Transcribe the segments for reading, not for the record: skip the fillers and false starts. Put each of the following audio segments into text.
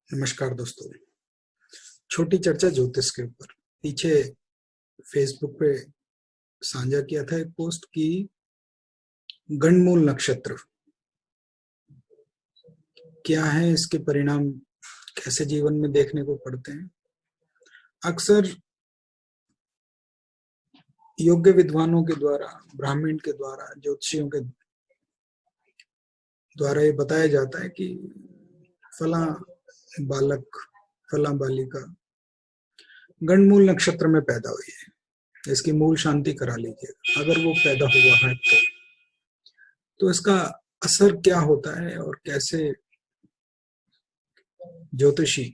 नमस्कार दोस्तों। छोटी चर्चा ज्योतिष के ऊपर। पीछे फेसबुक पे साझा किया था एक पोस्ट की गंडमूल नक्षत्र क्या है, इसके परिणाम कैसे जीवन में देखने को पड़ते हैं। अक्सर योग्य विद्वानों के द्वारा, ब्राह्मण के द्वारा, ज्योतिषियों के द्वारा ये बताया जाता है कि फला बालक, फला बालिका गंडमूल नक्षत्र में पैदा हुई है, इसकी मूल शांति करा लीजिए। अगर वो पैदा हुआ है तो इसका असर क्या होता है और कैसे ज्योतिषी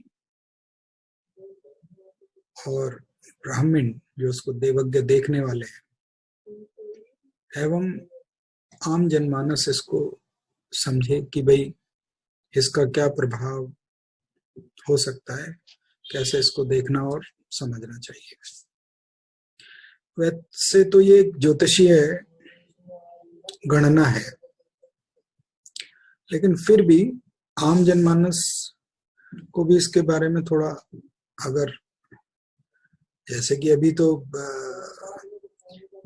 और ब्राह्मण जो उसको देवज्ञ देखने वाले हैं एवं आम जनमानस इसको समझे कि भाई इसका क्या प्रभाव हो सकता है, कैसे इसको देखना और समझना चाहिए। वैसे तो ये ज्योतिषीय गणना है, लेकिन फिर भी आम जनमानस को भी इसके बारे में थोड़ा, अगर जैसे कि अभी तो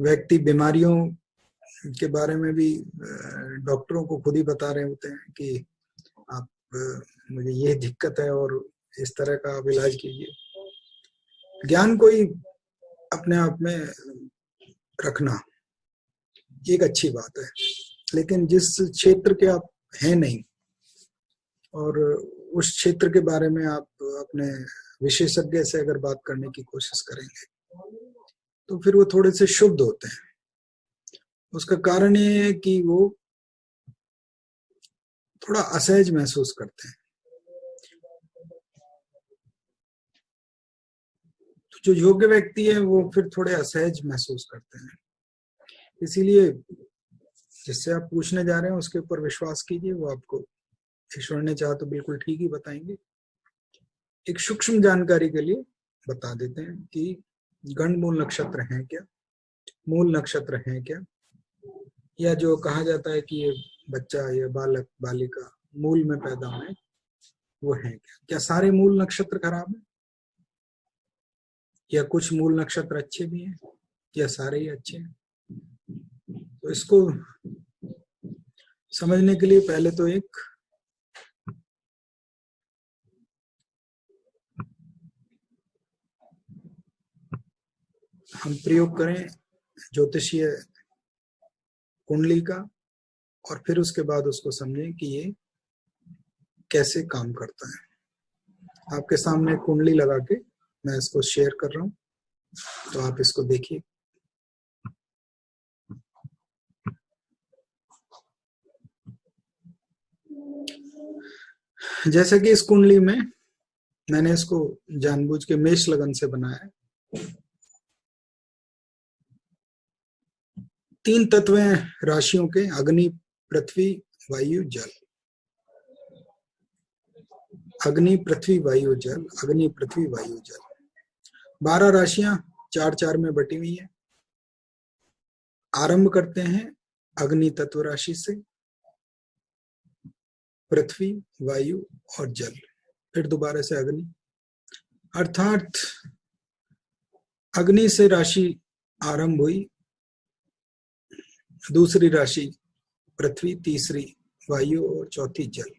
व्यक्ति बीमारियों के बारे में भी डॉक्टरों को खुद ही बता रहे होते हैं कि आप मुझे ये दिक्कत है और इस तरह का आप इलाज कीजिए। ज्ञान को ही अपने आप में रखना एक अच्छी बात है, लेकिन जिस क्षेत्र के आप हैं नहीं और उस क्षेत्र के बारे में आप अपने विशेषज्ञ से अगर बात करने की कोशिश करेंगे तो फिर वो थोड़े से शुद्ध होते हैं। उसका कारण ये है कि वो थोड़ा असहज महसूस करते हैं। तो जो योग्य व्यक्ति है वो फिर थोड़े असहज महसूस करते हैं। इसीलिए जिससे आप पूछने जा रहे हैं उसके ऊपर विश्वास कीजिए, वो आपको ईश्वर ने चाहा तो बिल्कुल ठीक ही बताएंगे। एक सूक्ष्म जानकारी के लिए बता देते हैं कि गंडमूल नक्षत्र है क्या, मूल नक्षत्र है क्या, या जो कहा जाता है कि ये बच्चा या बालक बालिका मूल में पैदा हुए वो है क्या। क्या सारे मूल नक्षत्र खराब है या कुछ मूल नक्षत्र अच्छे भी हैं या सारे ही अच्छे हैं। तो इसको समझने के लिए पहले तो एक हम प्रयोग करें ज्योतिषीय कुंडली का और फिर उसके बाद उसको समझें कि ये कैसे काम करता है। आपके सामने कुंडली लगा के मैं इसको शेयर कर रहा हूं, तो आप इसको देखिए। जैसे कि इस कुंडली में मैंने इसको जानबूझ के मेष लगन से बनाया है। 3 तत्व राशियों के, अग्नि, पृथ्वी, वायु, जल। अग्नि, पृथ्वी, वायु, जल, अग्नि, पृथ्वी, वायु, जल। 12 राशियां 4-4 में बटी हुई है। आरंभ करते हैं अग्नि तत्व राशि से, पृथ्वी, वायु और जल, फिर दोबारा से अग्नि। अर्थात अग्नि से राशि आरंभ हुई, दूसरी राशि पृथ्वी, तीसरी वायु और चौथी जल।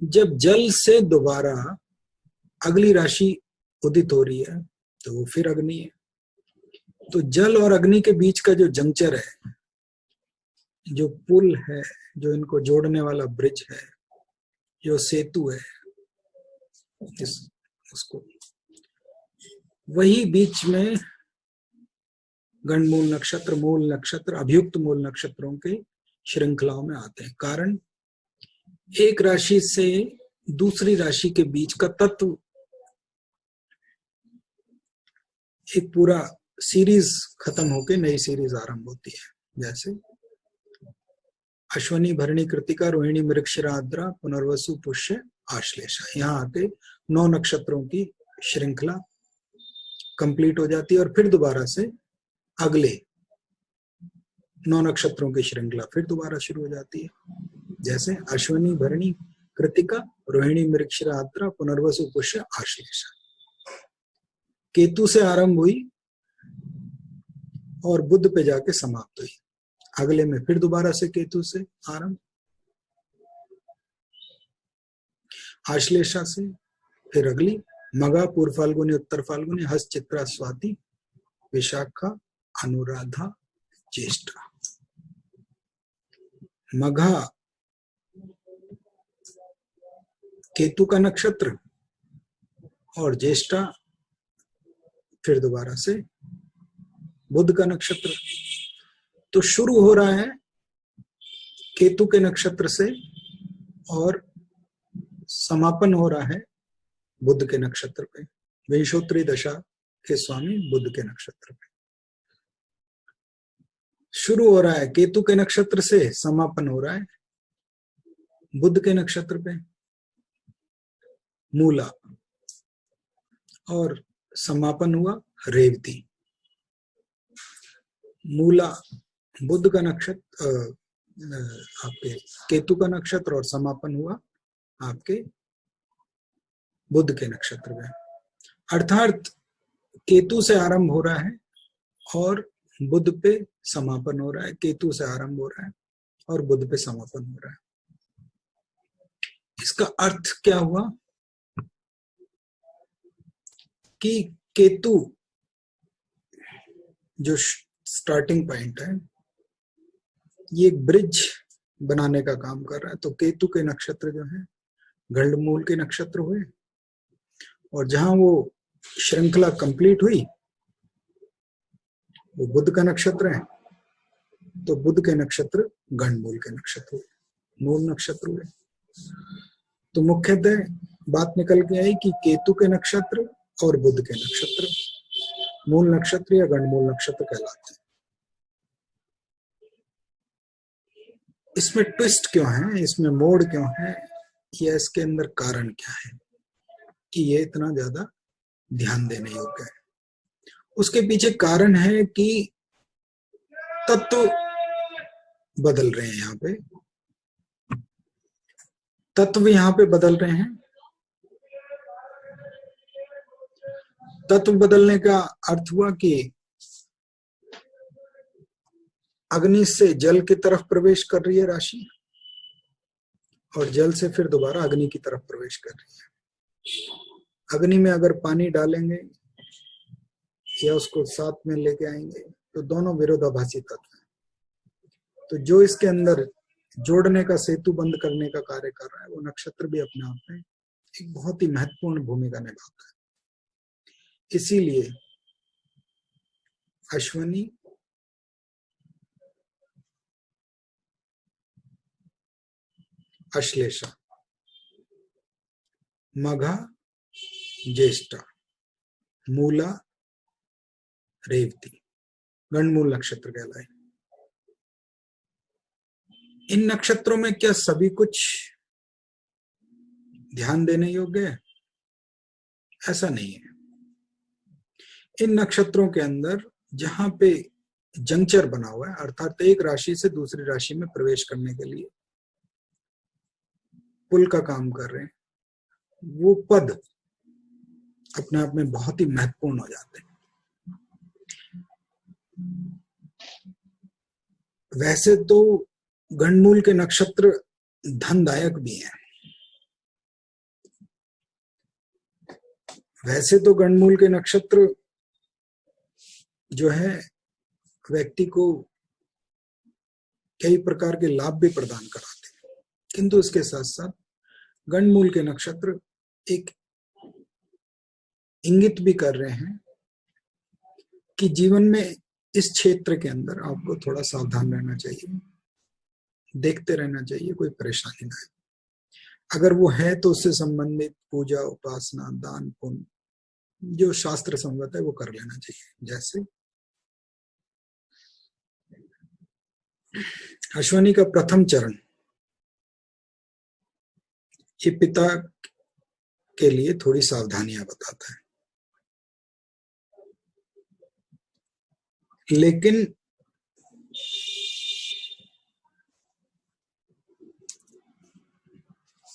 जब जल से दोबारा अगली राशि उदित हो रही है तो वो फिर अग्नि है। तो जल और अग्नि के बीच का जो जंक्चर है, जो पुल है, जो इनको जोड़ने वाला ब्रिज है, जो सेतु है, उसको वही बीच में गंडमूल नक्षत्र, मूल नक्षत्र, अभियुक्त मूल नक्षत्रों के श्रृंखलाओं में आते हैं। कारण एक राशि से दूसरी राशि के बीच का तत्व एक पूरा सीरीज खत्म होके नई सीरीज आरंभ होती है। जैसे अश्वनी, भरणी, कृतिका, रोहिणी, मृगशिरा, आद्रा, पुनर्वसु, पुष्य, आश्लेषा, यहाँ आके 9 नक्षत्रों की श्रृंखला कंप्लीट हो जाती है और फिर दोबारा से अगले 9 नक्षत्रों की श्रृंखला फिर दोबारा शुरू हो जाती है। जैसे अश्वनी, भरणी, कृतिका, रोहिणी, मृगशिरा, आद्रा, पुनर्वसु, पुष्य, आश्लेषा। केतु से आरंभ हुई और बुध पे जाके समाप्त हुई। अगले में फिर दोबारा से केतु से आरंभ, आश्लेषा से, फिर अगली मघा, पूर्व फाल्गुनी, उत्तर फाल्गुनी, हस्त, चित्रा, स्वाति, विशाखा, अनुराधा, ज्येष्ठा। मघा केतु का नक्षत्र और ज्येष्ठा फिर दोबारा से बुध का नक्षत्र। तो शुरू हो रहा है केतु के नक्षत्र से और समापन हो रहा है बुध के नक्षत्र पे। विंशोत्तरी दशा के स्वामी बुध के नक्षत्र पे शुरू हो रहा है, केतु के नक्षत्र से समापन हो रहा है बुध के नक्षत्र पे मूला, और समापन हुआ रेवती। मूला बुध का नक्षत्र, आपके केतु का नक्षत्र, और समापन हुआ आपके बुध के नक्षत्र में। अर्थात केतु से आरंभ हो रहा है और बुध पे समापन हो रहा है, केतु से आरंभ हो रहा है और बुध पे समापन हो रहा है। इसका अर्थ क्या हुआ कि केतु जो स्टार्टिंग पॉइंट है, ये एक ब्रिज बनाने का काम कर रहा है। तो केतु के नक्षत्र जो है गंडमूल के नक्षत्र हुए, और जहां वो श्रृंखला कंप्लीट हुई वो बुध का नक्षत्र है, तो बुध के नक्षत्र गंडमूल के नक्षत्र हुए, मूल नक्षत्र हुए। तो मुख्यतः बात निकल के आई कि केतु के नक्षत्र और बुध के नक्षत्र मूल नक्षत्र या गंडमूल नक्षत्र कहलाते हैं। इसमें ट्विस्ट क्यों है, इसमें मोड़ क्यों है, या इसके अंदर कारण क्या है कि ये इतना ज्यादा ध्यान देने योग्य है? उसके पीछे कारण है कि तत्व बदल रहे हैं। यहाँ पे तत्व यहाँ पे बदल रहे हैं। तत्व बदलने का अर्थ हुआ कि अग्नि से जल की तरफ प्रवेश कर रही है राशि, और जल से फिर दोबारा अग्नि की तरफ प्रवेश कर रही है। अग्नि में अगर पानी डालेंगे या उसको साथ में लेके आएंगे तो दोनों विरोधाभासी तत्व हैं। तो जो इसके अंदर जोड़ने का, सेतु बंद करने का कार्य कर रहा है, वो नक्षत्र भी अपने आप में एक बहुत ही महत्वपूर्ण भूमिका निभाता है। इसीलिए अश्विनी, अश्लेषा, मघा, ज्येष्ठा, मूला, रेवती गंडमूल नक्षत्र कहलाए। इन नक्षत्रों में क्या सभी कुछ ध्यान देने योग्य है? ऐसा नहीं है। इन नक्षत्रों के अंदर जहां पे जंक्चर बना हुआ है, अर्थात एक राशि से दूसरी राशि में प्रवेश करने के लिए पुल का काम कर रहे हैं, वो पद अपने आप में बहुत ही महत्वपूर्ण हो जाते हैं। वैसे तो गंडमूल के नक्षत्र धनदायक भी हैं। वैसे तो गंडमूल के नक्षत्र जो है व्यक्ति को कई प्रकार के लाभ भी प्रदान कराते हैं, किंतु इसके साथ साथ गंडमूल के नक्षत्र एक इंगित भी कर रहे हैं कि जीवन में इस क्षेत्र के अंदर आपको थोड़ा सावधान रहना चाहिए, देखते रहना चाहिए, कोई परेशानी ना है। अगर वो है तो उससे संबंधित पूजा, उपासना, दान, पुण्य जो शास्त्र संगत है वो कर लेना चाहिए। जैसे अश्विनी का प्रथम चरण ये पिता के लिए थोड़ी सावधानियां बताता है, लेकिन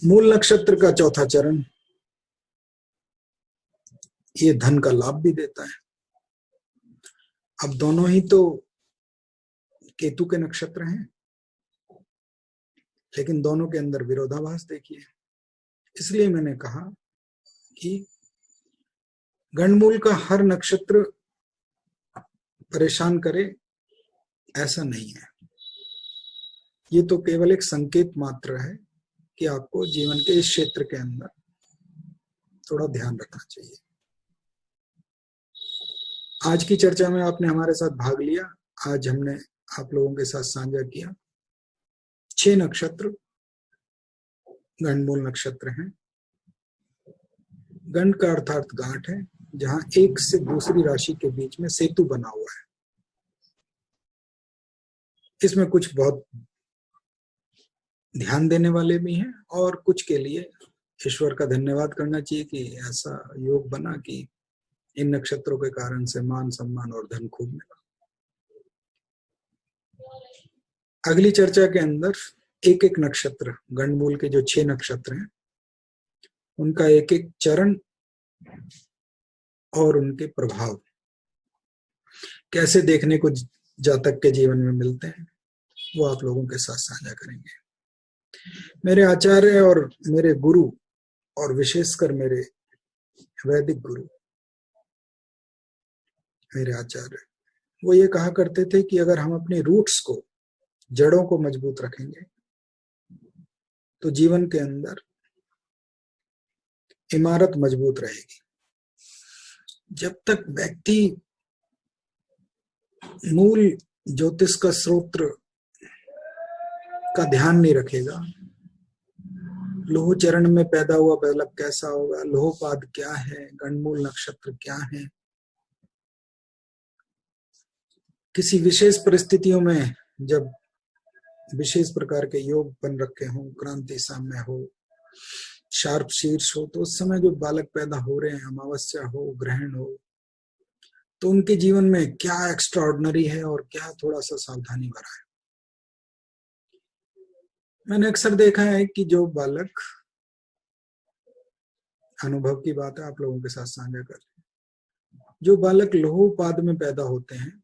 मूल नक्षत्र का चौथा चरण ये धन का लाभ भी देता है। अब दोनों ही तो केतु के नक्षत्र हैं, लेकिन दोनों के अंदर विरोधाभास देखिए। इसलिए मैंने कहा कि गणमूल का हर नक्षत्र परेशान करे ऐसा नहीं है। ये तो केवल एक संकेत मात्र है कि आपको जीवन के इस क्षेत्र के अंदर थोड़ा ध्यान रखना चाहिए। आज की चर्चा में आपने हमारे साथ भाग लिया। आज हमने आप लोगों के साथ साझा किया 6 नक्षत्र गणमूल नक्षत्र हैं। गंड का अर्थात गांठ है, जहां एक से दूसरी राशि के बीच में सेतु बना हुआ है। इसमें कुछ बहुत ध्यान देने वाले भी हैं और कुछ के लिए ईश्वर का धन्यवाद करना चाहिए कि ऐसा योग बना कि इन नक्षत्रों के कारण से मान सम्मान और धन खूब मिला। अगली चर्चा के अंदर एक एक नक्षत्र, गणमूल के जो 6 नक्षत्र हैं, उनका एक एक चरण और उनके प्रभाव कैसे देखने को जातक के जीवन में मिलते हैं, वो आप लोगों के साथ साझा करेंगे। मेरे आचार्य और मेरे गुरु, और विशेषकर मेरे वैदिक गुरु, मेरे आचार्य, वो ये कहा करते थे कि अगर हम अपने रूट्स को, जड़ों को मजबूत रखेंगे तो जीवन के अंदर इमारत मजबूत रहेगी। जब तक व्यक्ति मूल ज्योतिष का स्रोत का ध्यान नहीं रखेगा, लोह चरण में पैदा हुआ बालक कैसा होगा, लोहपाद क्या है, गणमूल नक्षत्र क्या है, किसी विशेष परिस्थितियों में जब विशेष प्रकार के योग बन रखे हों, क्रांति साम्य हो, शार्प शीर्ष हो, तो उस समय जो बालक पैदा हो रहे हैं, अमावस्या हो, ग्रहण हो, तो उनके जीवन में क्या एक्स्ट्राऑर्डिनरी है और क्या थोड़ा सा सावधानी भरा है। मैंने अक्सर देखा है कि जो बालक, अनुभव की बात है, आप लोगों के साथ साझा कर, जो बालक लोहपाद में पैदा होते हैं,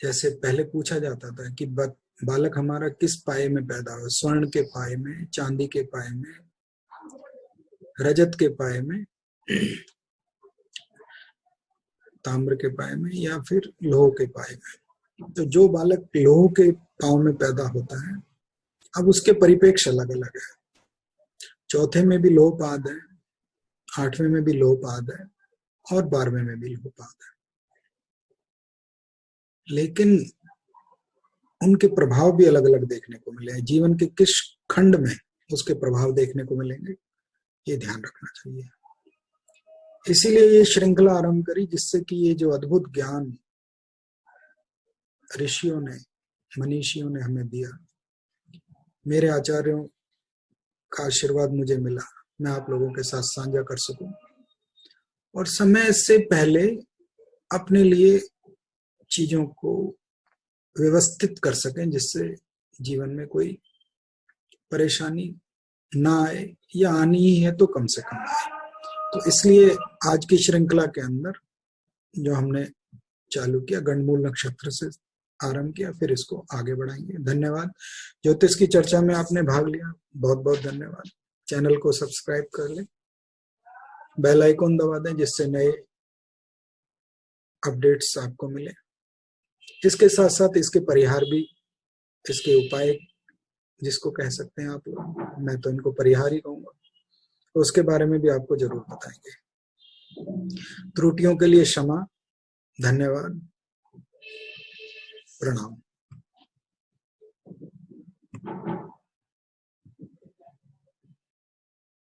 जैसे पहले पूछा जाता था कि बालक हमारा किस पाए में पैदा हो, स्वर्ण के पाए में, चांदी के पाए में, रजत के पाए में, ताम्र के पाए में, या फिर लोह के पाए में। तो जो बालक लोह के पांव में पैदा होता है, अब उसके परिपेक्ष अलग अलग है। चौथे में भी लोहपाद है, 8वें में भी लोहपाद है और 12वें में भी लोहपाद है, लेकिन उनके प्रभाव भी अलग अलग देखने को मिले हैं। जीवन के किस खंड में उसके प्रभाव देखने को मिलेंगे, ये ध्यान रखना चाहिए। इसीलिए ये श्रृंखला आरंभ करी, जिससे कि ये जो अद्भुत ज्ञान ऋषियों ने, मनीषियों ने हमें दिया, मेरे आचार्यों का आशीर्वाद मुझे मिला, मैं आप लोगों के साथ साझा कर सकूं और समय से पहले अपने लिए चीजों को व्यवस्थित कर सकें, जिससे जीवन में कोई परेशानी ना आए, या आनी ही है तो कम से कम आए। तो इसलिए आज की श्रृंखला के अंदर जो हमने चालू किया, गणमूल नक्षत्र से आरंभ किया, फिर इसको आगे बढ़ाएंगे। धन्यवाद। ज्योतिष की चर्चा में आपने भाग लिया, बहुत बहुत धन्यवाद। चैनल को सब्सक्राइब कर लें, बेल आइकॉन दबा दें, जिससे नए अपडेट्स आपको मिले। इसके साथ साथ इसके परिहार भी, इसके उपाय जिसको कह सकते हैं आप लोग, मैं तो इनको परिहार ही कहूंगा, तो उसके बारे में भी आपको जरूर बताएंगे। त्रुटियों के लिए क्षमा, धन्यवाद, प्रणाम।